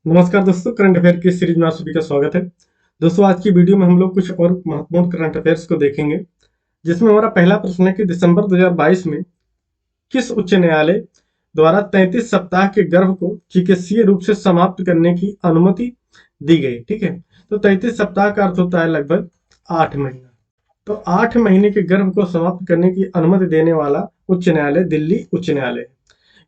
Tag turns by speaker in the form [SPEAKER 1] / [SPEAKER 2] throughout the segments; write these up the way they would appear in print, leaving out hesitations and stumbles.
[SPEAKER 1] नमस्कार दोस्तों, current affair की सीरीज में आप सभी का स्वागत है। दोस्तों, आज की वीडियो में हम लोग कुछ और महत्वपूर्ण करंट अफेयर्स को देखेंगे, जिसमें हमारा पहला प्रश्न है कि दिसंबर 2022 में किस उच्च न्यायालय द्वारा 33 सप्ताह के गर्भ को चिकित्सीय रूप से समाप्त करने की अनुमति दी गई। ठीक है, तो 33 सप्ताह का अर्थ होता है लगभग 8 महीना। तो 8 महीने के गर्भ को समाप्त करने की अनुमति देने वाला उच्च न्यायालय दिल्ली उच्च न्यायालय।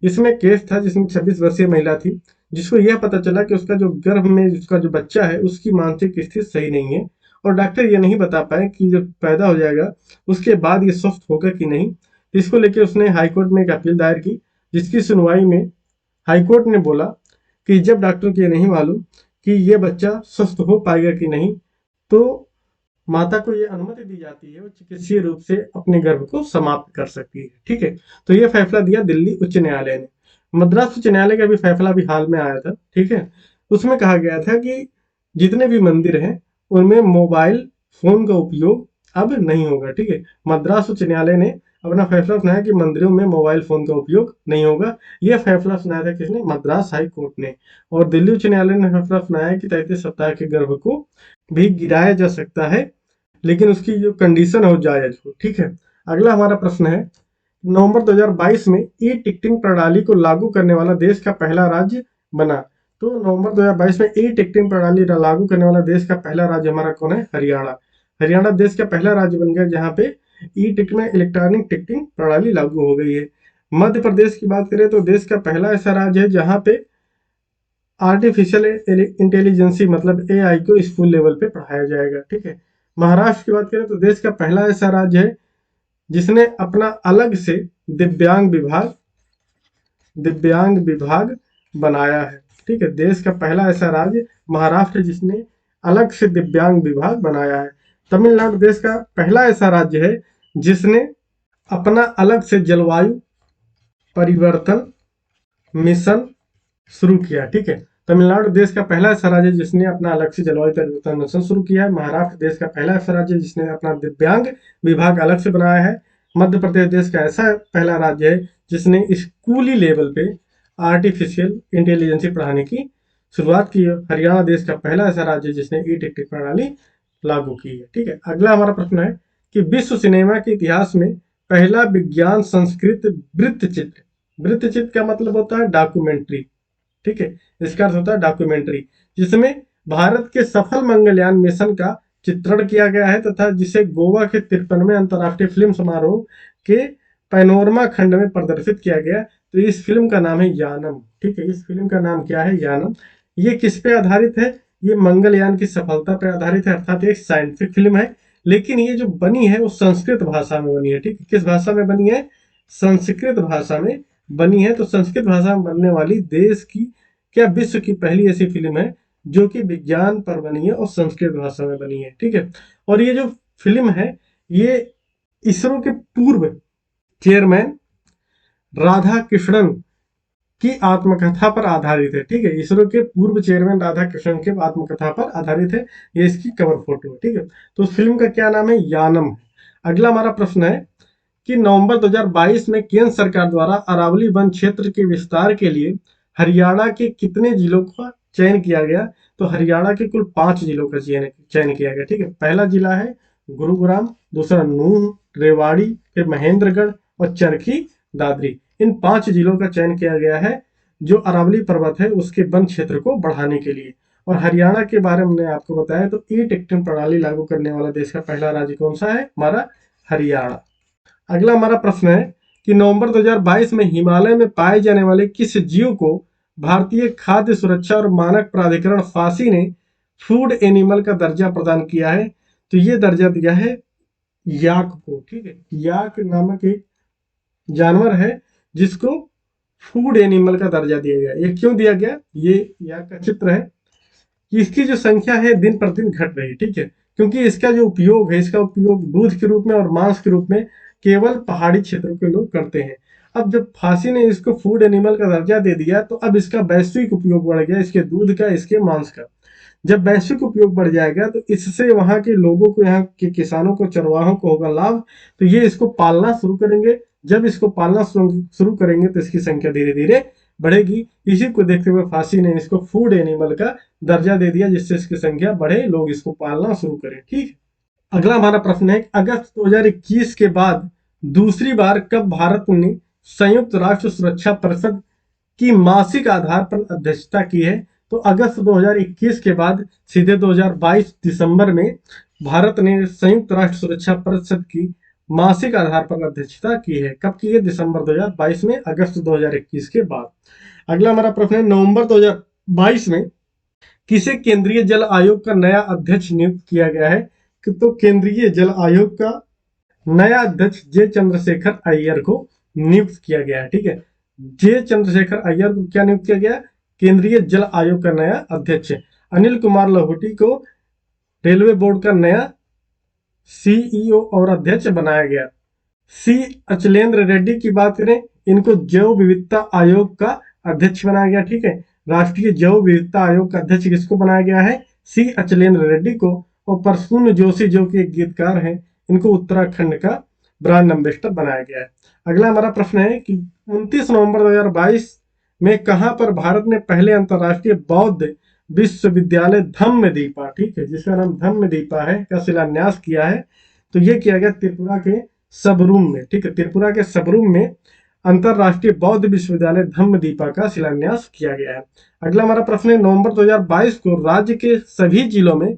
[SPEAKER 1] इसमें केस था जिसमें 26 वर्षीय महिला थी, जिसको यह पता चला कि उसका जो गर्भ में उसका जो बच्चा है उसकी मानसिक स्थिति सही नहीं है, और डॉक्टर ये नहीं बता पाए कि जब पैदा हो जाएगा उसके बाद ये स्वस्थ होगा कि नहीं। तो इसको लेकर उसने हाईकोर्ट में एक अपील दायर की, जिसकी सुनवाई में हाईकोर्ट ने बोला कि जब डॉक्टर को ये नहीं मालूम कि ये बच्चा स्वस्थ हो पाएगा कि नहीं, तो माता को ये अनुमति दी जाती है वो चिकित्सीय रूप से अपने गर्भ को समाप्त कर सकती है। ठीक है, तो ये फैसला दिया दिल्ली उच्च न्यायालय ने। मद्रास उच्च न्यायालय का भी फैसला भी हाल में आया था। ठीक है, उसमें कहा गया था कि जितने भी मंदिर हैं उनमें मोबाइल फोन का उपयोग अब नहीं होगा। ठीक है, मद्रास उच्च न्यायालय ने अपना फैसला सुनाया कि मंदिरों में मोबाइल फोन का उपयोग नहीं होगा। यह फैसला सुनाया था किसने? मद्रास हाई कोर्ट ने। और दिल्ली उच्च न्यायालय ने फैसला सुनाया कि 33 सप्ताह के गर्भ को भी गिराया जा सकता है, लेकिन उसकी जो कंडीशन है वो जायज हो। ठीक है, अगला हमारा प्रश्न है, नवंबर 2022 में ई टिकटिंग प्रणाली को लागू करने वाला देश का पहला राज्य बना। तो नवंबर 2022 में ई टिकटिंग प्रणाली लागू करने वाला देश का पहला राज्य हमारा कौन है? हरियाणा। हरियाणा देश का पहला राज्य बन गया जहां पे ई टिकट में इलेक्ट्रॉनिक टिकटिंग प्रणाली लागू हो गई है। मध्य प्रदेश की बात करें तो देश का पहला ऐसा राज्य है जहां पे आर्टिफिशियल इंटेलिजेंसी मतलब एआई को स्कूल लेवल पे पढ़ाया जाएगा। ठीक है, महाराष्ट्र की बात करें तो देश का पहला ऐसा राज्य है जिसने अपना अलग से दिव्यांग विभाग बनाया है। ठीक है, देश का पहला ऐसा राज्य महाराष्ट्र जिसने अलग से दिव्यांग विभाग बनाया है। तमिलनाडु देश का पहला ऐसा राज्य है जिसने अपना अलग से जलवायु परिवर्तन मिशन शुरू किया। ठीक है, तमिलनाडु देश का पहला ऐसा राज्य जिसने अपना अलग से जलवायु परिवर्तन मिशन शुरू किया है। महाराष्ट्र देश का पहला ऐसा राज्य जिसने अपना दिव्यांग विभाग अलग से बनाया है। मध्य प्रदेश देश का ऐसा पहला राज्य है जिसने स्कूली लेवल पे आर्टिफिशियल इंटेलिजेंसी पढ़ाने की शुरुआत की है। हरियाणा देश का पहला ऐसा राज्य जिसने ई टिकट प्रणाली लागू की है। ठीक है, अगला हमारा प्रश्न है कि विश्व सिनेमा के इतिहास में पहला विज्ञान संस्कृत वृत्तचित्र का मतलब होता है डॉक्यूमेंट्री। ठीक है, इसका अर्थ होता है डॉक्यूमेंट्री, जिसमें भारत के सफल मंगलयान मिशन का चित्रण किया गया है तथा जिसे गोवा के 53वें अंतर्राष्ट्रीय फिल्म समारोह के पैनोरमा खंड में प्रदर्शित किया गया। तो इस फिल्म का नाम है यानम। ठीक है, इस फिल्म का नाम क्या है? यानम। ये किस पे आधारित है? ये मंगलयान की सफलता पर आधारित है, अर्थात एक साइंटिफिक फिल्म है। लेकिन ये जो बनी है वो संस्कृत भाषा में बनी है। ठीक है, किस भाषा में बनी है? संस्कृत भाषा में बनी है। तो संस्कृत भाषा में बनने वाली देश की क्या विश्व की पहली ऐसी फिल्म है जो कि विज्ञान पर बनी है और संस्कृत भाषा में बनी है। ठीक है, और ये जो फिल्म है ये इसरो के पूर्व चेयरमैन राधा कृष्णन की आत्मकथा पर आधारित है। ठीक है, इसरो के पूर्व चेयरमैन राधा कृष्णन के आत्मकथा पर आधारित है। ये इसकी कवर फोटो है। ठीक है, तो उस फिल्म का क्या नाम है? यानम। अगला हमारा प्रश्न है कि नवंबर 2022 में केंद्र सरकार द्वारा अरावली वन क्षेत्र के विस्तार के लिए हरियाणा के कितने जिलों का चयन किया गया? तो हरियाणा के कुल 5 जिलों का चयन किया गया। ठीक है, पहला जिला है गुरुग्राम, दूसरा नूंह, रेवाड़ी, फिर महेंद्रगढ़ और चरखी दादरी। इन 5 जिलों का चयन किया गया है जो अरावली पर्वत है उसके वन क्षेत्र को बढ़ाने के लिए। और हरियाणा के बारे में आपको बताया तो ई टिकटिंग प्रणाली लागू करने वाला देश का पहला राज्य कौन सा है? हमारा हरियाणा। अगला हमारा प्रश्न है कि नवंबर 2022 में हिमालय में पाए जाने वाले किस जीव को भारतीय खाद्य सुरक्षा और मानक प्राधिकरण फासी ने फूड एनिमल का दर्जा प्रदान किया है? तो ये दर्जा दिया है याक को। ठीक है, याक नामक एक जानवर है जिसको फूड एनिमल का दर्जा दिया गया। ये क्यों दिया गया? ये याक का चित्र है कि इसकी जो संख्या है दिन प्रतिदिन घट रही है। ठीक है, क्योंकि इसका जो उपयोग है इसका उपयोग दूध के रूप में और मांस के रूप में केवल पहाड़ी क्षेत्रों के लोग करते हैं। अब जब फांसी ने इसको फूड एनिमल का दर्जा दे दिया तो अब इसका वैश्विक उपयोग बढ़ गया, इसके दूध का, इसके मांस का। जब वैश्विक उपयोग बढ़ जाएगा तो इससे वहां के लोगों को, यहाँ के किसानों को, चरवाहों को होगा लाभ। तो ये इसको पालना शुरू करेंगे। जब इसको पालना शुरू करेंगे तो इसकी संख्या धीरे धीरे बढ़ेगी। इसी को देखते हुए फांसी ने इसको फूड एनिमल का दर्जा दे दिया, जिससे इसकी संख्या बढ़े, लोग इसको पालना शुरू करें। ठीक है, अगला हमारा प्रश्न है, अगस्त 2021 के बाद दूसरी बार कब भारत ने संयुक्त राष्ट्र सुरक्षा परिषद की मासिक आधार पर अध्यक्षता की है? तो अगस्त 2021 के बाद सीधे 2022 दिसंबर में भारत ने संयुक्त राष्ट्र सुरक्षा परिषद की मासिक आधार पर अध्यक्षता की है। कब की है? दिसंबर 2022 में, अगस्त 2021 के बाद। अगला हमारा प्रश्न है, नवंबर 2022 में किसे केंद्रीय जल आयोग का नया अध्यक्ष नियुक्त किया गया है? तो केंद्रीय जल आयोग का नया अध्यक्ष जे चंद्रशेखर अय्यर को नियुक्त किया गया है। ठीक है, जे चंद्रशेखर अय्यर को क्या नियुक्त किया गया? केंद्रीय जल आयोग का नया अध्यक्ष। अनिल कुमार लाहौटी को रेलवे बोर्ड का नया सीईओ और अध्यक्ष बनाया गया। सी अचलेंद्र रेड्डी की बात करें, इनको जैव विविधता आयोग का अध्यक्ष बनाया गया। ठीक है, राष्ट्रीय जैव विविधता आयोग का अध्यक्ष किसको बनाया गया है? सी अचलेंद्र रेड्डी को। और प्रसून जोशी जो कि एक गीतकार हैं, इनको उत्तराखंड का ब्रांड एम्बेसडर बनाया गया है। अगला हमारा प्रश्न है कि 29 नवंबर 2022 में कहां पर भारत ने पहले अंतरराष्ट्रीय बौद्ध विश्वविद्यालय धम्मदीपा, ठीक है, जिसका नाम धम्मदीपा है, का शिलान्यास किया है? तो ये किया गया त्रिपुरा के सबरूम में। ठीक है, त्रिपुरा के सबरूम में अंतरराष्ट्रीय बौद्ध विश्वविद्यालय धम्मदीपा का शिलान्यास किया गया है। अगला हमारा प्रश्न है, नवंबर 2022 को राज्य के सभी जिलों में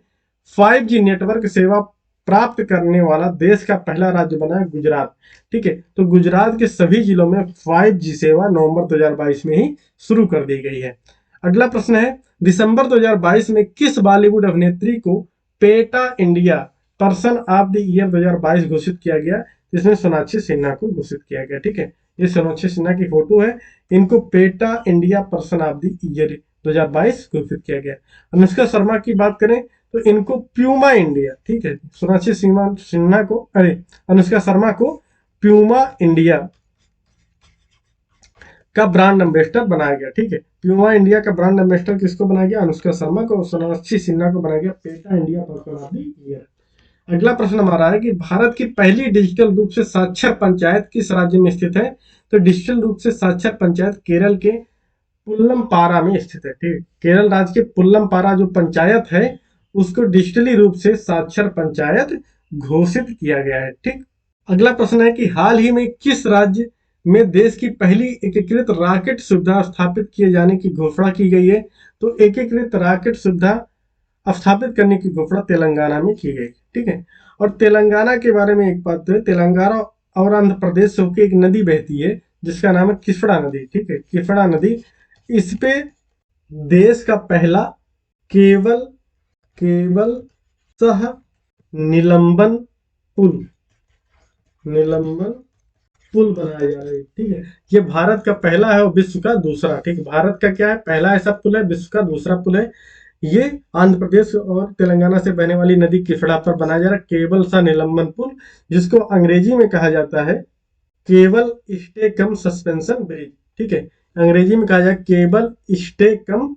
[SPEAKER 1] 5G नेटवर्क सेवा प्राप्त करने वाला देश का पहला राज्य बना है गुजरात। ठीक है, तो गुजरात के सभी जिलों में 5G सेवा नवंबर 2022 में ही शुरू कर दी गई है। अगला प्रश्न है, दिसंबर 2022 में किस बॉलीवुड अभिनेत्री को PETA India person of the year 2022 घोषित किया गया? जिसमें सोनाक्षी सिन्हा को घोषित किया गया। ठीक है, ये सोनाक्षी सिन्हा की फोटो है, इनको PETA India person of the year 2022 घोषित किया गया। अनुष्का शर्मा की बात करें तो इनको प्यूमा इंडिया, ठीक है, सोनाक्षी सिन्हा को, अनुष्का शर्मा को प्यूमा इंडिया का ब्रांड एम्बेसडर बनाया गया। ठीक है, प्यूमा इंडिया का ब्रांड एम्बेसडर किसको बनाया गया? अनुष्का शर्मा को। सोनाक्षी सिन्हा को बनाया गया PETA India person of the year. अगला प्रश्न हमारा है कि भारत की पहली डिजिटल रूप से साक्षर पंचायत किस राज्य में स्थित है? तो डिजिटल रूप से साक्षर पंचायत केरल के पुल्लमपारा में स्थित है। ठीक, केरल राज्य के पुल्लमपारा जो पंचायत है, उसको डिजिटली रूप से साक्षर पंचायत घोषित किया गया है। ठीक, अगला प्रश्न है कि हाल ही में किस राज्य में देश की पहली एकीकृत रॉकेट सुविधा स्थापित किए जाने की घोषणा की गई है? तो एकीकृत रॉकेट सुविधा स्थापित करने की घोषणा तेलंगाना में की गई। ठीक है, और तेलंगाना के बारे में एक बात है, तेलंगाना और आंध्र प्रदेश से होकर एक नदी बहती है जिसका नाम है किस्पड़ा नदी। ठीक है, किस्पड़ा नदी, इस पे देश का पहला केवल सह निलंबन पुल बनाया जा रहा है। ठीक है, ये भारत का पहला है और विश्व का दूसरा। ठीक है, भारत का क्या है? पहला ऐसा पुल है, विश्व का दूसरा पुल है। ये आंध्र प्रदेश और तेलंगाना से बहने वाली नदी किस्पड़ा पर बनाया जा रहा है केवल सा निलंबन पुल, जिसको अंग्रेजी में कहा जाता है केबल स्टे कम सस्पेंशन ब्रिज। ठीक है, अंग्रेजी में कहा जाए केबल स्टे कम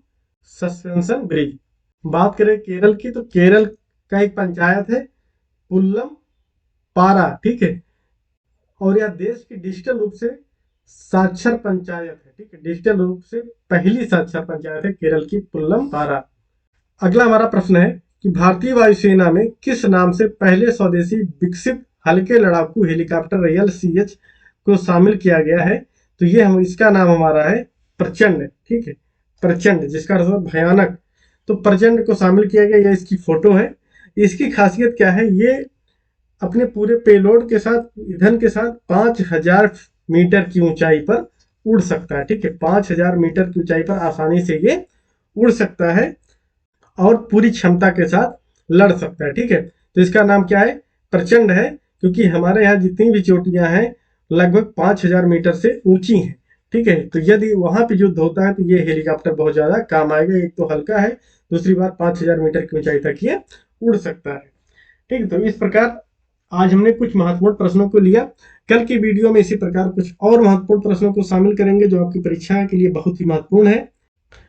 [SPEAKER 1] सस्पेंशन ब्रिज। बात करें केरल की, तो केरल का एक पंचायत है पुल्लम पारा। ठीक है, और यह देश की डिजिटल रूप से साक्षर पंचायत है। ठीक है, डिजिटल रूप से पहली साक्षर पंचायत है केरल की पुल्लम पारा। अगला हमारा प्रश्न है कि भारतीय वायुसेना में किस नाम से पहले स्वदेशी विकसित हल्के लड़ाकू हेलीकॉप्टर RLCH को शामिल किया गया है? तो ये इसका नाम हमारा है प्रचंड। ठीक है, प्रचंड, जिसका अर्थ है भयानक। तो प्रचंड को शामिल किया गया, ये इसकी फोटो है। इसकी खासियत क्या है? ये अपने पूरे पेलोड के साथ, ईंधन के साथ 5000 मीटर की ऊंचाई पर उड़ सकता है। ठीक है, 5000 मीटर की ऊंचाई पर आसानी से ये उड़ सकता है और पूरी क्षमता के साथ लड़ सकता है। ठीक है, तो इसका नाम क्या है? प्रचंड है, क्योंकि हमारे यहाँ जितनी भी चोटियां हैं लगभग 5000 मीटर से ऊंची हैं। ठीक है, तो यदि वहां पे युद्ध होता है तो ये हेलीकॉप्टर बहुत ज्यादा काम आएगा। एक तो हल्का है, दूसरी बात 5000 मीटर की ऊंचाई तक ये उड़ सकता है। ठीक है, तो इस प्रकार आज हमने कुछ महत्वपूर्ण प्रश्नों को लिया। कल की वीडियो में इसी प्रकार कुछ और महत्वपूर्ण प्रश्नों को शामिल करेंगे जो आपकी परीक्षा के लिए बहुत ही महत्वपूर्ण है।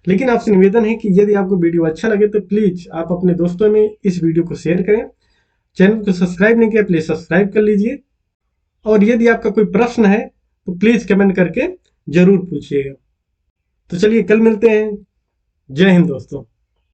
[SPEAKER 1] लेकिन आपसे निवेदन है कि यदि आपको वीडियो अच्छा लगे तो प्लीज आप अपने दोस्तों में इस वीडियो को शेयर करें। चैनल को सब्सक्राइब नहीं किया, प्लीज सब्सक्राइब कर लीजिए। और यदि आपका कोई प्रश्न है तो प्लीज कमेंट करके जरूर पूछिएगा। तो चलिए कल मिलते हैं। जय हिंद दोस्तों।